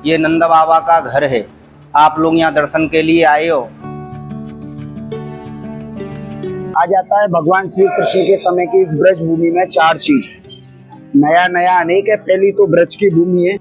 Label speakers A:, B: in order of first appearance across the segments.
A: ये नंद बाबा का घर है। आप लोग यहाँ दर्शन के लिए आए हो।
B: आ जाता है भगवान श्री कृष्ण के समय की इस ब्रज भूमि में चार चीज। नया नया अनेक है। पहली तो ब्रज की भूमि है।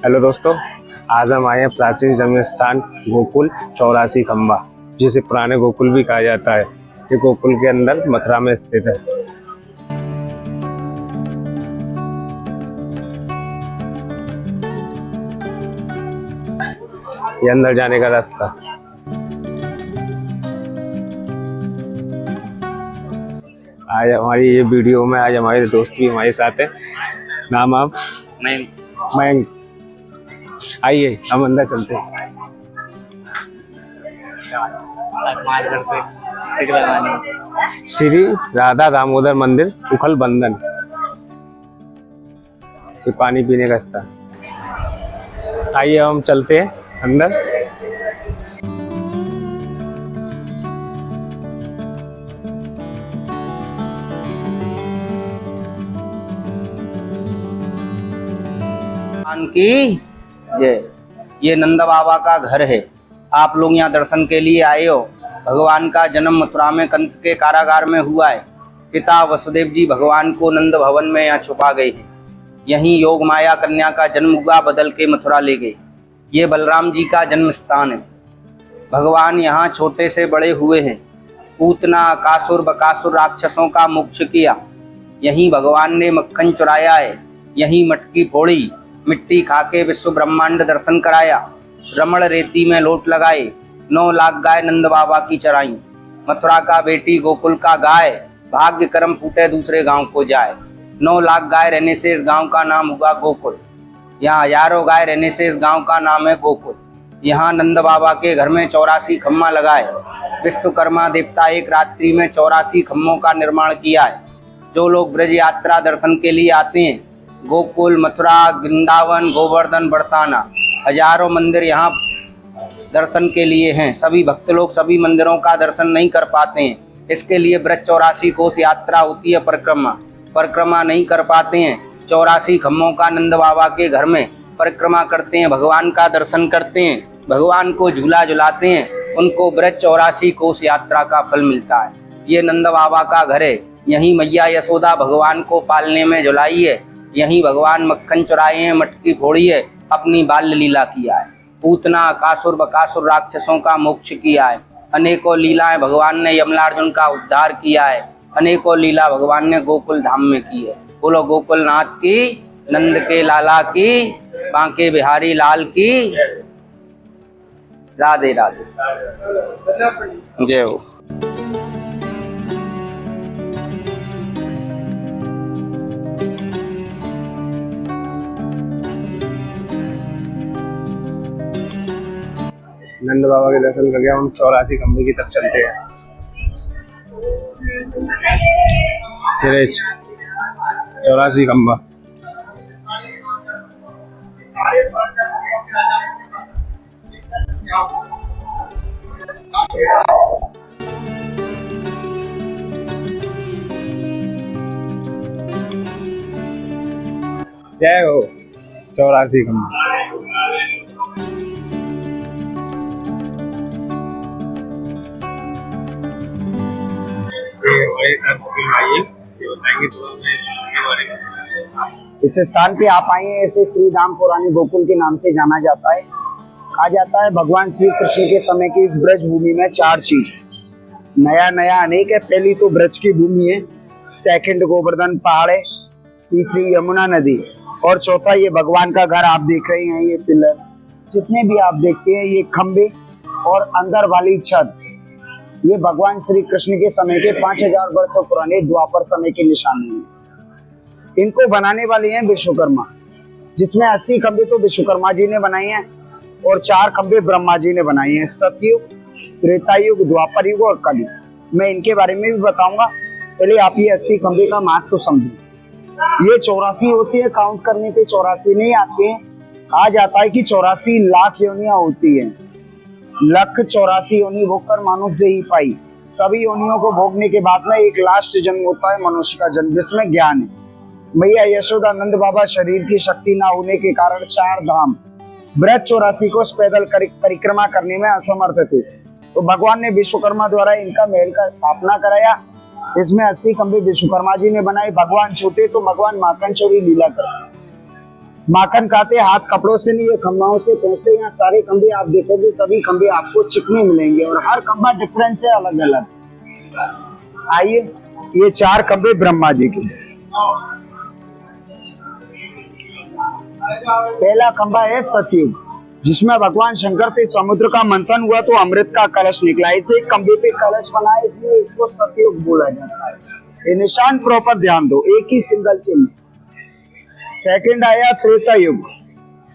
C: हेलो दोस्तों, आज हम आए हैं प्राचीन जन्म स्थान गोकुल 84 खंबा, जिसे पुराने गोकुल भी कहा जाता है। ये गोकुल के अंदर मथुरा में स्थित है। ये अंदर जाने का रास्ता। आज हमारी ये वीडियो में आज हमारे दोस्त भी हमारे साथ है। नाम आप? मयंक। आइए हम अंदर चलते हैं। श्री राधा दामोदर मंदिर उखल बंधन। ये पानी पीने का स्थान। आइए हम चलते हैं अंदर।
A: की जय। ये नंद बाबा का घर है। आप लोग यहाँ दर्शन के लिए आए हो। भगवान का जन्म मथुरा में कंस के कारागार में हुआ है। पिता वसुदेव जी भगवान को नंद भवन में यहाँ छुपा गए हैं। यहीं योग माया कन्या का जन्म हुआ, बदल के मथुरा ले गए। ये बलराम जी का जन्म स्थान है। भगवान यहाँ छोटे से बड़े हुए हैं। पूतना, कासुर, बकासुर राक्षसों का मोक्ष किया। यहीं भगवान ने मक्खन चुराया है। यहीं मटकी फोड़ी, मिट्टी खाके विश्व ब्रह्मांड दर्शन कराया। रमण रेती में लोट लगाए, 9 लाख गाय नंद बाबा की चराई। मथुरा का बेटी गोकुल का गाय, भाग्य कर्म फूटे दूसरे गांव को जाए। 9 लाख गाय रहने से इस गांव का नाम हुआ गोकुल। यहाँ हजारों गाय रहने से इस गांव का नाम है गोकुल। यहाँ नंद बाबा के घर में 84 खम्मा लगाए। विश्वकर्मा देवता एक रात्रि में 84 खम्मों का निर्माण किया है। जो लोग ब्रज यात्रा दर्शन के लिए आते हैं, गोकुल, मथुरा, वृंदावन, गोवर्धन, बरसाना, हजारों मंदिर यहाँ दर्शन के लिए हैं। सभी भक्त लोग सभी मंदिरों का दर्शन नहीं कर पाते हैं। इसके लिए ब्रज 84 कोस यात्रा होती है, परिक्रमा नहीं कर पाते हैं। 84 खम्मों का नंद बाबा के घर में परिक्रमा करते हैं, भगवान का दर्शन करते हैं, भगवान को झूला झुलाते हैं, उनको ब्रज 84 कोस यात्रा का फल मिलता है। ये नंद बाबा का घर है। यहीं मैया यशोदा भगवान को पालने में झुलाई है। यहीं भगवान मक्खन चुराए हैं, मटकी फोड़ी है, अपनी बाल्य लीला किया है। पूतना, कासुर, बकासुर राक्षसों का मोक्ष किया है। अनेकों लीलाएं भगवान ने यमलार्जुन का उद्धार किया है। अनेकों लीला भगवान ने गोकुल धाम में की है। बोलो गोकुल नाथ की, नंद के लाला की, बांके बिहारी लाल की। राधे राधे, जय हो।
C: नंद बाबा के दर्शन करके हम 84 खंबे की तरफ चलते हैं। 84 खंबा। जय हो। 84 खंबा।
B: इस स्थान पे आप आए हैं, इसे श्री धाम पुरानी गोकुल के नाम से जाना जाता है। कहा जाता है भगवान श्री कृष्ण के समय की इस ब्रज भूमि में चार चीज है। नया नया अनेक है। पहली तो ब्रज की भूमि है, सेकंड गोवर्धन पहाड़ है, तीसरी यमुना नदी, और चौथा ये भगवान का घर आप देख रहे हैं। ये पिलर जितने भी आप देखते हैं, ये खंबे और अंदर वाली छत, ये भगवान श्री कृष्ण के समय के 5000 वर्षों पुराने द्वापर समय की निशानी है। इनको बनाने वाले हैं विश्वकर्मा, जिसमें 80 खंबे तो विश्वकर्मा जी ने बनाए हैं और 4 खंबे ब्रह्मा जी ने बनाए हैं। सतयुग, त्रेता युग, द्वापर युग और कलयुग। मैं इनके बारे में भी बताऊंगा। पहले आप ये 80 खंबे का महत्व तो समझें। ये 84 होती है, काउंट करने पे 84 नहीं आते हैं। कहा जाता है कि 84 लाख योनियां होती है। लख 84 योनि होकर मानुष दे ही पाई, सभी योनियों को भोगने के बाद में एक लास्ट जन्म होता है मनुष्य का जन्म, जिसमें ज्ञान है। मैया यशोदा नंद बाबा शरीर की शक्ति ना होने के कारण 4 धाम ब्रज 84 को पैदल परिक्रमा करने में असमर्थ थे, तो भगवान ने विश्वकर्मा द्वारा इनका महल का स्थापना कराया। इसमें 80 खंबे विश्वकर्मा जी ने बनाए। भगवान छोटे तो भगवान माखन चोरी लीला करते, माखन खाते, हाथ कपड़ों से नहीं, ये खंबाओं से पहुंचते। यहाँ सारे खंबे आप देखोगे, सभी खंबे आपको चिकने मिलेंगे और हर खंबा डिफरेंस है, अलग अलग। आइए, ये 4 खंबे ब्रह्मा जी के। पहला खंबा है सतयुग, जिसमें भगवान शंकर से समुद्र का मंथन हुआ तो अमृत का कलश निकला। इसे एक खंबे पे कलश बना है, इसलिए इसको सतयुग बोला जाता है। ये निशान प्रॉपर ध्यान दो, एक ही सिंगल चिन्ह। सेकंड आया त्रेता युग,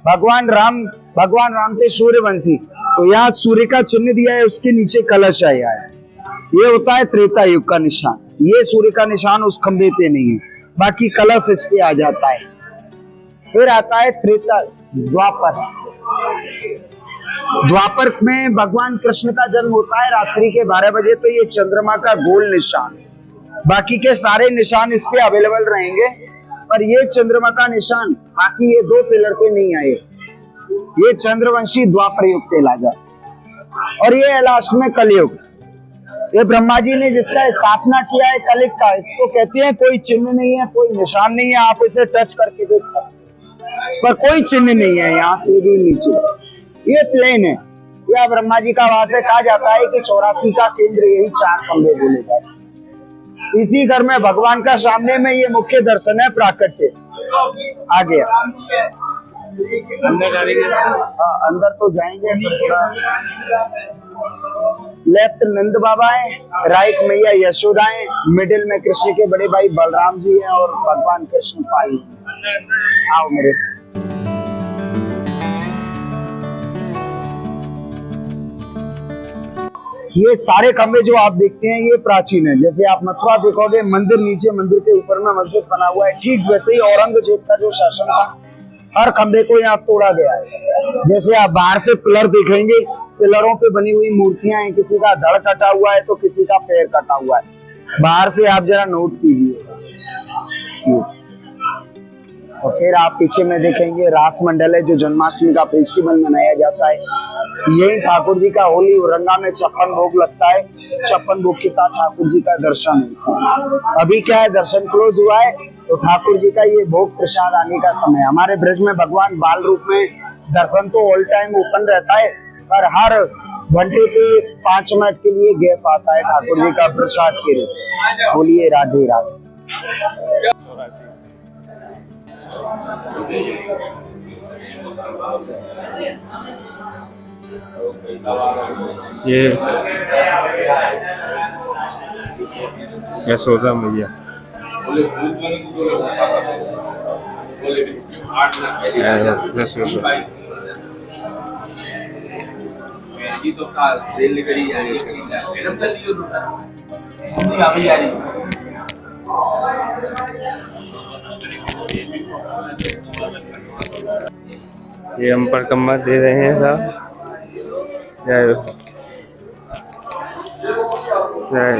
B: भगवान राम थे सूर्यवंशी, तो यहाँ सूर्य का चिन्ह दिया है, उसके नीचे कलश आया है। ये होता है त्रेता युग का निशान। ये सूर्य का निशान उस खंबे पे नहीं है, बाकी कलश इस पे आ जाता है। फिर आता है त्रेता द्वापर में भगवान कृष्ण का जन्म होता है रात्रि के 12 बजे, तो ये चंद्रमा का गोल निशान। बाकी के सारे निशान इस पे अवेलेबल रहेंगे, पर ये चंद्रमा का निशान बाकी ये 2 पिलर पे नहीं आए। ये चंद्रवंशी द्वापर युग कहलाता है। और ये लास्ट में कलयुग, ये ब्रह्मा जी ने जिसका स्थापना किया है कलिक का, इसको कहते हैं कोई चिन्ह नहीं है, कोई निशान नहीं है। आप इसे टच करके देख सकते, इस पर कोई चिन्ह नहीं है, यहाँ से भी नीचे ये प्लेन है। यह ब्रह्मा जी का वास है। कहा जाता है कि 84 का केंद्र यही 4 खंबे बोले जाते हैं। इसी घर में भगवान का सामने में ये मुख्य दर्शन है प्राकट्य। आ गया अंदर तो जाएंगे, थोड़ा लेफ्ट नंद बाबा है, राइट मैया यशोदा है, मिडिल में कृष्ण के बड़े भाई बलराम जी हैं और भगवान कृष्ण पाई। आओ मेरे से। ये सारे खंबे जो आप देखते हैं ये प्राचीन है। जैसे आप मथुरा देखोगे, मंदिर नीचे, मंदिर के ऊपर में मस्जिद बना हुआ है, ठीक वैसे ही औरंगजेब का जो शासन था, हर खंबे को यहाँ तोड़ा गया है। जैसे आप बाहर से पिलर देखेंगे, पिलरों पे बनी हुई मूर्तियां हैं, किसी का धड़ कटा हुआ है तो किसी का पैर कटा हुआ है। बाहर से आप जरा नोट कीजिए। और फिर आप पीछे में देखेंगे रास मंडल है, जो जन्माष्टमी का फेस्टिवल मनाया जाता है। यही ठाकुर जी का होली औरंगा में 56 भोग लगता है। 56 भोग के साथ ठाकुर जी का दर्शन है। अभी क्या है, दर्शन क्लोज हुआ है, तो ठाकुर जी का ये भोग प्रसाद आने का समय। हमारे ब्रज में भगवान बाल रूप में, दर्शन तो ऑल टाइम ओपन रहता है, पर हर घंटे पे 5 मिनट के लिए गैप आता है ठाकुर जी का प्रसाद के रूप। बोलिए राधे राधे।
C: ये यशोदा मैया, ये हम परिक्रमा दे रहे हैं साहब। जय जय।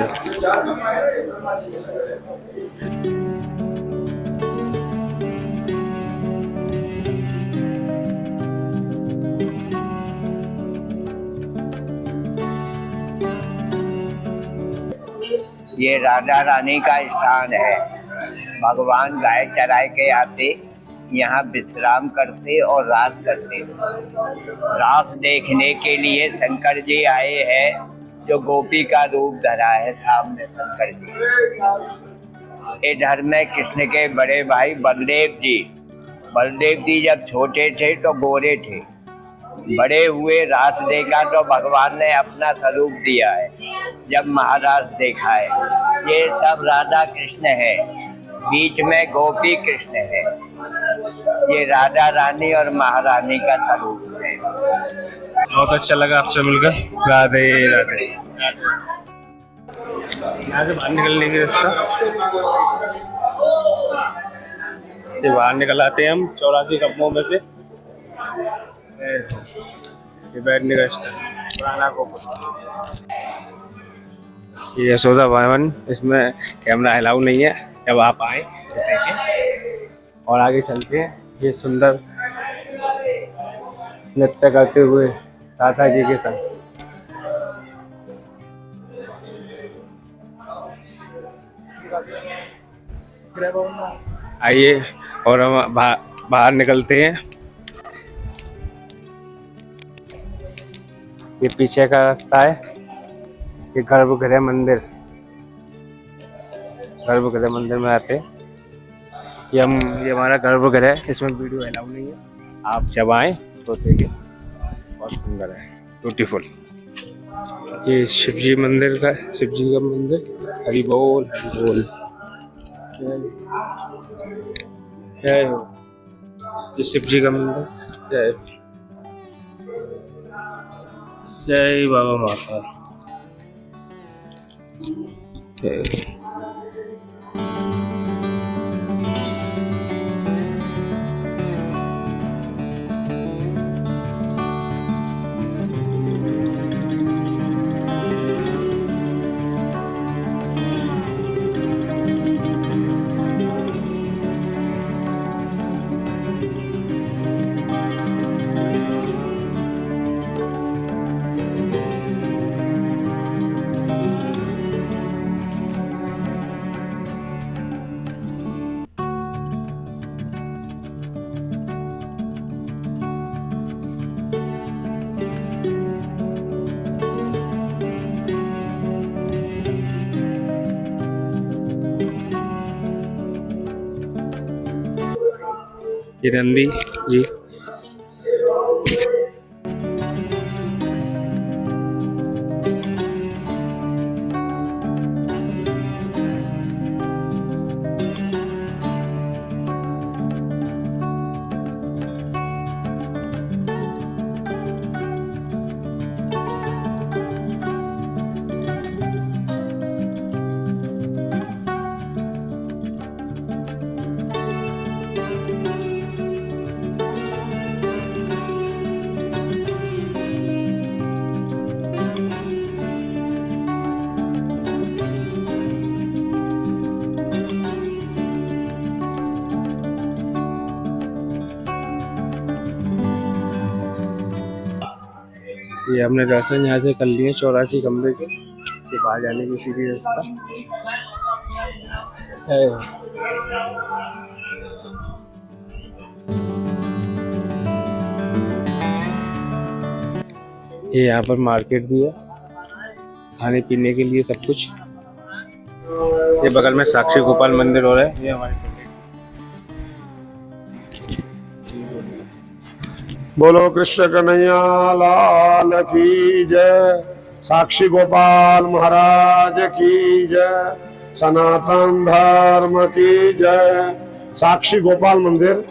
D: ये राधा रानी का स्थान है। भगवान गाय चराए के आते, यहाँ विश्राम करते और रास करते थे। रास देखने के लिए शंकर जी आए हैं, जो गोपी का रूप धरा है सामने शंकर जी। इधर में कृष्ण के बड़े भाई बलदेव जी जब छोटे थे तो गोरे थे, बड़े हुए रास देखा तो भगवान ने अपना स्वरूप दिया है, जब महाराज देखा है। ये सब राधा कृष्ण है, बीच में गोपी कृष्ण है। ये राधा रानी और महारानी का स्वरूप है।
C: बहुत अच्छा लगा आपसे मिलकर। राधे राधे। यहाँ से बाहर निकलने की रास्ता, ये बाहर निकल आते हैं हम 84 कपड़ों में से। ये बैठने का पुराना गोकुल। ये यशोदा भवन, इसमें कैमरा अलाउ नहीं है। जब आप आए तो देखें। और आगे चलते हैं। ये सुंदर नृत्य करते हुए राधा जी के संग। आइए और हम बाहर निकलते हैं। ये पीछे का रास्ता है। ये गर्भगृह मंदिर, गर्भगृह मंदिर में आते हैं। ये हमारा गर्भगृह है। इसमें वीडियो अलाउ नहीं है। आप जब आए तो देखिए, बहुत सुंदर है, ब्यूटीफुल। ये शिव जी मंदिर का, शिव जी का मंदिर। हरि बोल हरि बोल, जय हो। ये शिव जी का मंदिर। जय जय बाबा माता। जय। ये नंदी जी। ये हमने दर्शन यहाँ से कर लिए 84 कमरे के बाहर जाने की सीधी रास्ता है। ये यहाँ पर मार्केट भी है, खाने पीने के लिए सब कुछ। ये बगल में साक्षी गोपाल मंदिर हो रहा है। ये हमारे
E: बोलो कृष्ण कन्हैया लाल की जय। साक्षी गोपाल महाराज की जय। सनातन धर्म की जय। साक्षी गोपाल मंदिर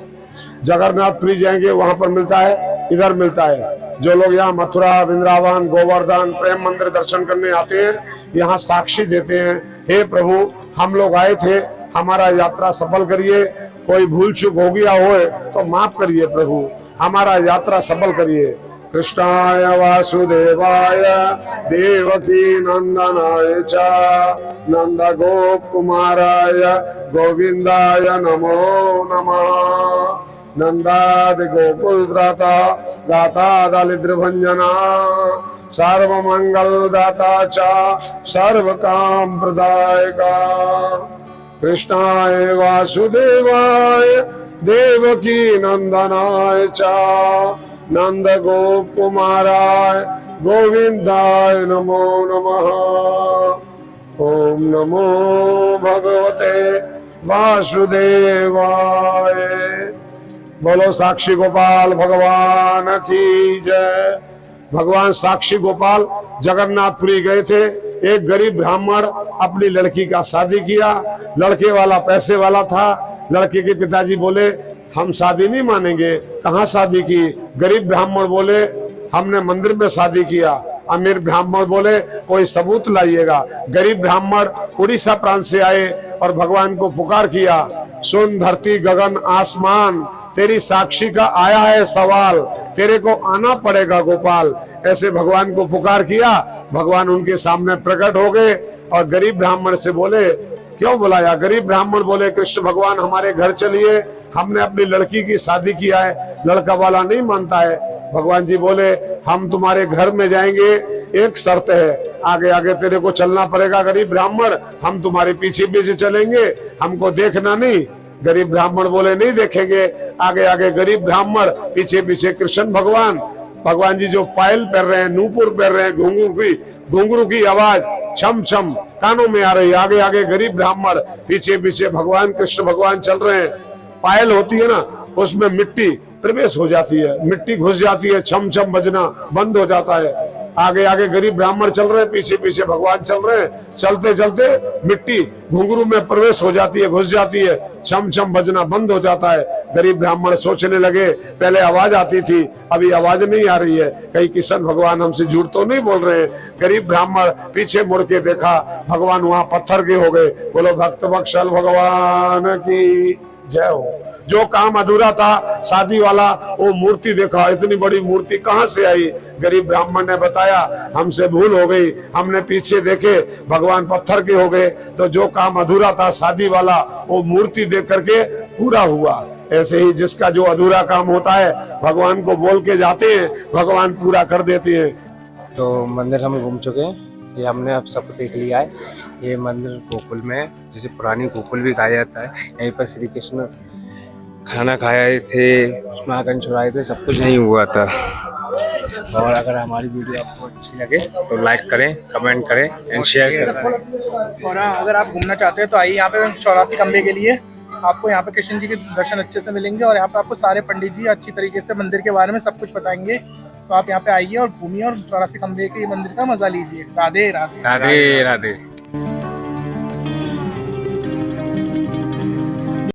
E: जगन्नाथपुरी जाएंगे वहां पर मिलता है, इधर मिलता है। जो लोग यहाँ मथुरा, वृंदावन, गोवर्धन, प्रेम मंदिर दर्शन करने आते हैं, यहाँ साक्षी देते हैं, हे प्रभु हम लोग आए थे, हमारा यात्रा सफल करिए। कोई भूल चूक हो गया हो तो माफ करिए प्रभु, हमारा यात्रा सफल करिए। कृष्णाय वासुदेवाय देवकी नंदनाय च नंद गोप कुमाराय गोविंदाय नमो नमः। नंदादि गोकुल दाता दलिद्र भंजना सर्व मंगल दाता च सर्व काम प्रदायका। कृष्णाय वासुदेवाय देवकी नंदनाय च नंद गोप कुमाराय गोविंदाय नमो नमः। ओम नमो भगवते वासुदेवाय। बोलो साक्षी गोपाल भगवान की जय। भगवान साक्षी गोपाल जगन्नाथपुरी गए थे। एक गरीब ब्राह्मण अपनी लड़की का शादी किया। लड़के वाला पैसे वाला था। लड़के के पिताजी बोले हम शादी नहीं मानेंगे। कहाँ शादी की? गरीब ब्राह्मण बोले हमने मंदिर में शादी किया। अमीर ब्राह्मण बोले कोई सबूत लाइएगा। गरीब ब्राह्मण उड़ीसा प्रांत से आए और भगवान को पुकार किया, सुन धरती गगन आसमान, तेरी साक्षी का आया है सवाल, तेरे को आना पड़ेगा गोपाल। ऐसे भगवान को पुकार किया। भगवान उनके सामने प्रकट हो गए और गरीब ब्राह्मण से बोले, क्यों बुलाया? गरीब ब्राह्मण बोले, कृष्ण भगवान हमारे घर चलिए, हमने अपनी लड़की की शादी किया है, लड़का वाला नहीं मानता है। भगवान जी बोले, हम तुम्हारे घर में जाएंगे, एक शर्त है, आगे आगे तेरे को चलना पड़ेगा गरीब ब्राह्मण, हम तुम्हारे पीछे पीछे चलेंगे, हमको देखना नहीं। गरीब ब्राह्मण बोले, नहीं देखेंगे। आगे आगे गरीब ब्राह्मण, पीछे पीछे कृष्ण भगवान। भगवान जी जो पायल पहन रहे हैं, नूपुर पहन रहे हैं, घुंघरू की आवाज छम छम कानों में आ रही है। आगे आगे गरीब ब्राह्मण, पीछे पीछे भगवान कृष्ण भगवान चल रहे हैं। पायल होती है ना, उसमें मिट्टी प्रवेश हो जाती है, मिट्टी घुस जाती है, छम छम बजना बंद हो जाता है। आगे आगे गरीब ब्राह्मण चल रहे हैं, पीछे पीछे भगवान चल रहे हैं। चलते चलते मिट्टी घुंघरू में प्रवेश हो जाती है, घुस जाती है, छम छम बजना बंद हो जाता है। गरीब ब्राह्मण सोचने लगे, पहले आवाज आती थी, अभी आवाज नहीं आ रही है, कहीं कृष्ण भगवान हमसे झूठ तो नहीं बोल रहे हैं। गरीब ब्राह्मण पीछे मुड़ के देखा, भगवान वहां पत्थर के हो गए। बोलो भक्त बत्सल भगवान की जय हो। जो काम अधूरा था शादी वाला, वो मूर्ति देखा, इतनी बड़ी मूर्ति कहाँ से आई? गरीब ब्राह्मण ने बताया, हमसे भूल हो गई, हमने पीछे देखे भगवान पत्थर के हो गए, तो जो काम अधूरा था शादी वाला, वो मूर्ति देख करके पूरा हुआ। ऐसे ही जिसका जो अधूरा काम होता है, भगवान को बोल के जाते हैं, भगवान पूरा कर देते हैं।
C: तो मंदिर हम घूम चुके हैं, ये हमने अब सब देख लिया है। ये मंदिर गोकुल में है, जिसे पुरानी गोकुल भी कहा जाता है। यहीं पर श्री कृष्ण खाना खाए थे, नागन छुड़ाए थे, सब कुछ यहीं हुआ था। और अगर हमारी वीडियो आपको अच्छी लगे तो लाइक करें, कमेंट करें एंड शेयर करें।
F: और हाँ, अगर आप घूमना चाहते हैं तो आइए यहाँ पे 84 खंबे के लिए। आपको यहाँ पे कृष्ण जी के दर्शन अच्छे से मिलेंगे और यहाँ पे आपको सारे पंडित जी अच्छी तरीके से मंदिर के बारे में सब कुछ बताएंगे। तो आप यहाँ पे आइए और घूमिए और 84 खंबे के मंदिर का मजा लीजिए। राधे राधे।
C: राधे राधे।